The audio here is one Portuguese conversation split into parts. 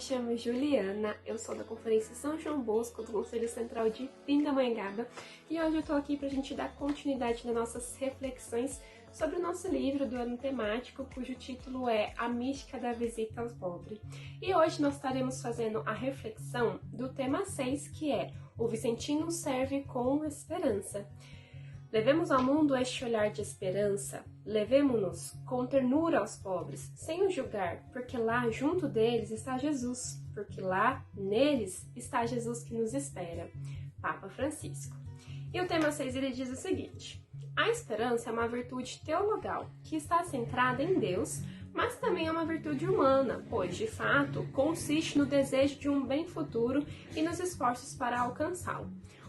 me chamo Juliana, eu sou da Conferência São João Bosco, do Conselho Central de Pindamonhangaba, e hoje eu tô aqui pra gente dar continuidade nas nossas reflexões sobre o nosso livro do ano temático, cujo título é A Mística da Visita aos Pobres. E hoje nós estaremos fazendo a reflexão do tema 6, que é O Vicentino serve com esperança. Levemos ao mundo este olhar de esperança, levemo-nos com ternura aos pobres, sem os julgar, porque lá junto deles está Jesus, porque lá neles está Jesus que nos espera. Papa Francisco. E o tema 6 ele diz o seguinte: a esperança é uma virtude teologal, que está centrada em Deus, mas também é uma virtude humana, pois, de fato, consiste no desejo de um bem futuro e nos esforços para alcançá-lo.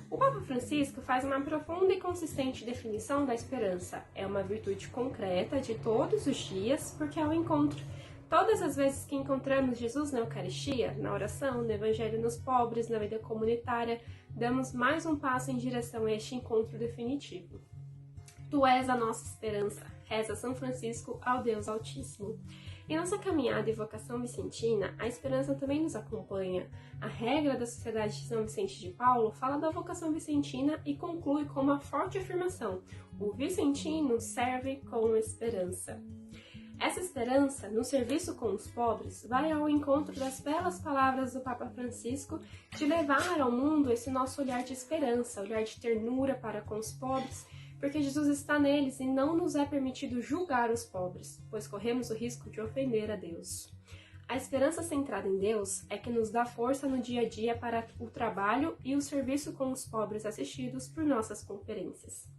O Papa Francisco faz uma profunda e consistente definição da esperança. É uma virtude concreta de todos os dias, porque é o encontro. Todas as vezes que encontramos Jesus na Eucaristia, na oração, no Evangelho nos pobres, na vida comunitária, damos mais um passo em direção a este encontro definitivo. Tu és a nossa esperança, reza São Francisco ao Deus Altíssimo. Em nossa caminhada e vocação vicentina, a esperança também nos acompanha. A regra da Sociedade de São Vicente de Paulo fala da vocação vicentina e conclui com uma forte afirmação: o vicentino serve com esperança. Essa esperança, no serviço com os pobres, vai ao encontro das belas palavras do Papa Francisco de levar ao mundo esse nosso olhar de esperança, olhar de ternura para com os pobres, porque Jesus está neles e não nos é permitido julgar os pobres, pois corremos o risco de ofender a Deus. A esperança centrada em Deus é que nos dá força no dia a dia para o trabalho e o serviço com os pobres assistidos por nossas conferências.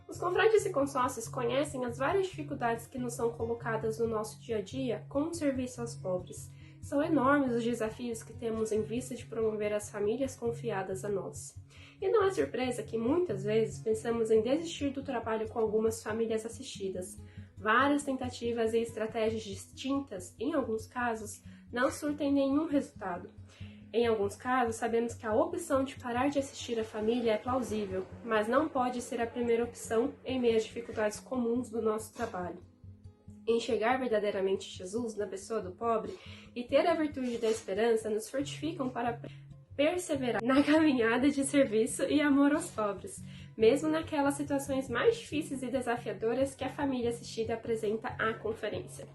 Os confrades e consórcios conhecem as várias dificuldades que nos são colocadas no nosso dia a dia com o serviço aos pobres. São enormes os desafios que temos em vista de promover as famílias confiadas a nós. E não é surpresa que muitas vezes pensamos em desistir do trabalho com algumas famílias assistidas. Várias tentativas e estratégias distintas, em alguns casos, não surtem nenhum resultado. Em alguns casos, sabemos que a opção de parar de assistir a família é plausível, mas não pode ser a primeira opção em meio às dificuldades comuns do nosso trabalho. Enxergar verdadeiramente Jesus na pessoa do pobre e ter a virtude da esperança nos fortificam para perseverar na caminhada de serviço e amor aos pobres, mesmo naquelas situações mais difíceis e desafiadoras que a família assistida apresenta à conferência.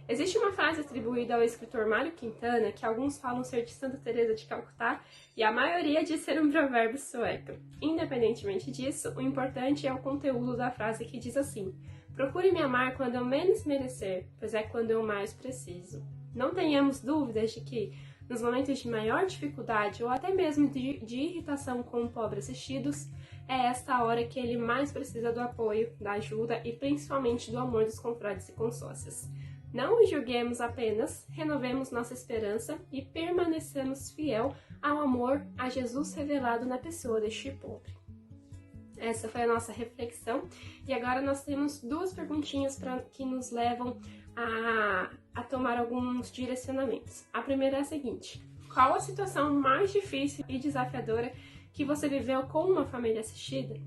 Existe uma frase atribuída ao escritor Mário Quintana que alguns falam ser de Santa Teresa de Calcutá e a maioria diz ser um provérbio sueco. Independentemente disso, o importante é o conteúdo da frase que diz assim: procure me amar quando eu menos merecer, pois é quando eu mais preciso. Não tenhamos dúvidas de que, nos momentos de maior dificuldade ou até mesmo de irritação com o pobre assistidos, é esta a hora que ele mais precisa do apoio, da ajuda e principalmente do amor dos confrades e consórcias. Não os julguemos apenas, renovemos nossa esperança e permaneçamos fiel ao amor a Jesus revelado na pessoa deste pobre. Essa foi a nossa reflexão e agora nós temos duas perguntinhas que nos levam a tomar alguns direcionamentos. A primeira é a seguinte: qual a situação mais difícil e desafiadora que você viveu com uma família assistida?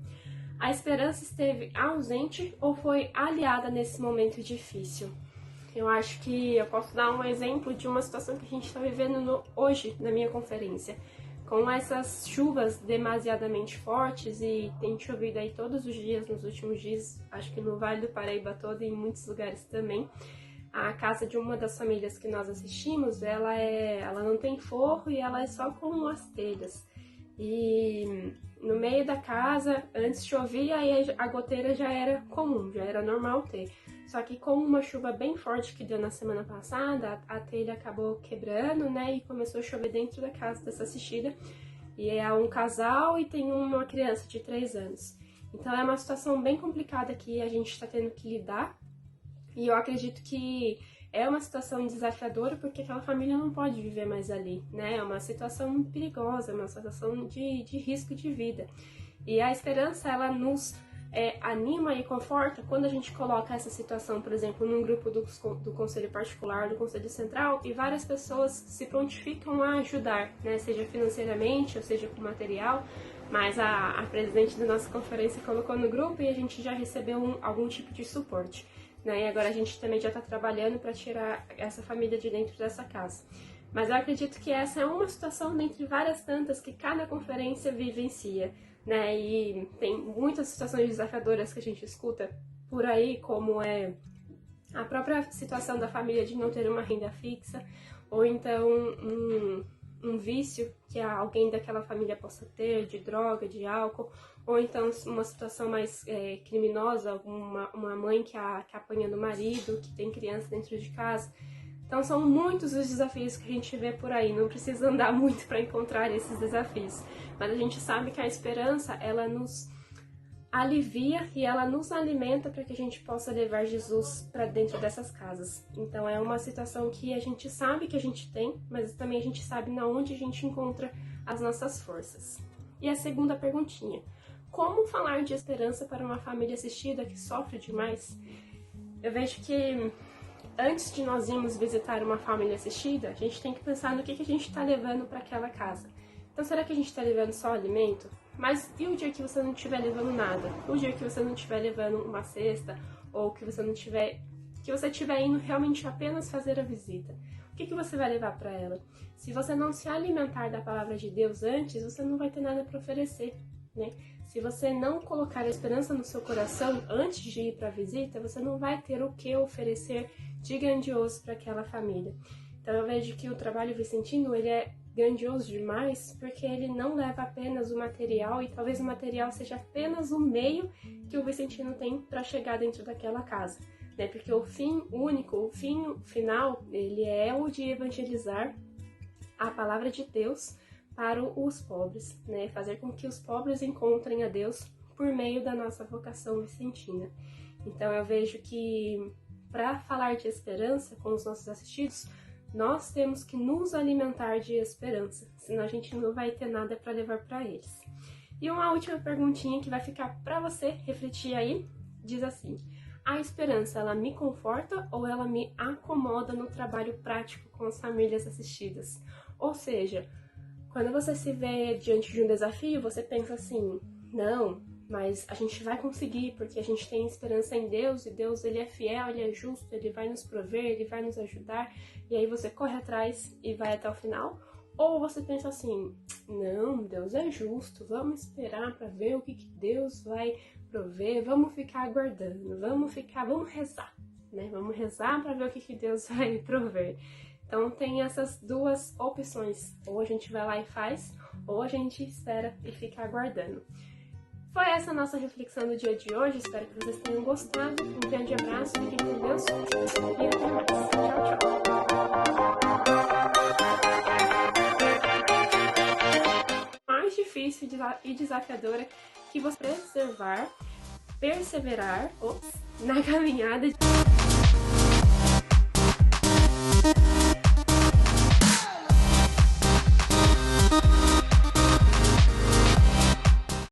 A esperança esteve ausente ou foi aliada nesse momento difícil? Eu acho que eu posso dar um exemplo de uma situação que a gente está vivendo hoje na minha conferência. Com essas chuvas demasiadamente fortes, e tem chovido aí todos os dias nos últimos dias, acho que no Vale do Paraíba todo e em muitos lugares também, a casa de uma das famílias que nós assistimos, ela não tem forro e ela é só com as telhas. E no meio da casa, antes chovia e a goteira já era comum, já era normal ter. Só que com uma chuva bem forte que deu na semana passada, a telha acabou quebrando, né? E começou a chover dentro da casa dessa assistida. E é um casal e tem uma criança de 3 anos. Então é uma situação bem complicada que a gente está tendo que lidar. E eu acredito que é uma situação desafiadora porque aquela família não pode viver mais ali, né? É uma situação perigosa, é uma situação de risco de vida. E a esperança, ela nos anima e conforta quando a gente coloca essa situação, por exemplo, num grupo do Conselho Particular, do Conselho Central, e várias pessoas se prontificam a ajudar, né? Seja financeiramente ou seja com material, mas a presidente da nossa conferência colocou no grupo e a gente já recebeu algum tipo de suporte, né? E agora a gente também já está trabalhando para tirar essa família de dentro dessa casa. Mas eu acredito que essa é uma situação dentre várias tantas que cada conferência vivencia, né? E tem muitas situações desafiadoras que a gente escuta por aí, como é a própria situação da família de não ter uma renda fixa, ou então um vício que alguém daquela família possa ter, de droga, de álcool, ou então uma situação mais criminosa, uma mãe que apanha do marido, que tem criança dentro de casa. Então são muitos os desafios que a gente vê por aí, não precisa andar muito para encontrar esses desafios, mas a gente sabe que a esperança, ela nos alivia e ela nos alimenta para que a gente possa levar Jesus para dentro dessas casas. Então é uma situação que a gente sabe que a gente tem, mas também a gente sabe na onde a gente encontra as nossas forças. E a segunda perguntinha: como falar de esperança para uma família assistida que sofre demais? Eu vejo que antes de nós irmos visitar uma família assistida, a gente tem que pensar no que a gente está levando para aquela casa. Então, será que a gente está levando só alimento? Mas e o dia que você não estiver levando nada? O dia que você não estiver levando uma cesta? Ou que você não tiver... que você estiver indo realmente apenas fazer a visita? O que você vai levar para ela? Se você não se alimentar da palavra de Deus antes, você não vai ter nada para oferecer, né? Se você não colocar a esperança no seu coração antes de ir para a visita, você não vai ter o que oferecer de grandioso para aquela família. Então eu vejo que o trabalho vicentino, ele é grandioso demais porque ele não leva apenas o material, e talvez o material seja apenas o meio que o vicentino tem para chegar dentro daquela casa, né? Porque o fim único, o fim final, ele é o de evangelizar a palavra de Deus para os pobres, né? Fazer com que os pobres encontrem a Deus por meio da nossa vocação vicentina. Então eu vejo que para falar de esperança com os nossos assistidos, nós temos que nos alimentar de esperança, senão a gente não vai ter nada para levar para eles. E uma última perguntinha que vai ficar para você refletir aí, diz assim: a esperança, ela me conforta ou ela me acomoda no trabalho prático com as famílias assistidas? Ou seja, quando você se vê diante de um desafio, você pensa assim: não, mas a gente vai conseguir, porque a gente tem esperança em Deus, e Deus, ele é fiel, ele é justo, ele vai nos prover, ele vai nos ajudar, e aí você corre atrás e vai até o final. Ou você pensa assim: não, Deus é justo, vamos esperar para ver o que Deus vai prover, vamos ficar aguardando, vamos rezar, né? Vamos rezar para ver o que Deus vai prover. Então tem essas duas opções: ou a gente vai lá e faz, ou a gente espera e fica aguardando. Foi essa a nossa reflexão do dia de hoje, espero que vocês tenham gostado. Um grande abraço, fiquem com Deus e até mais. Tchau, tchau! Mais difícil e desafiadora que você perseverar na caminhada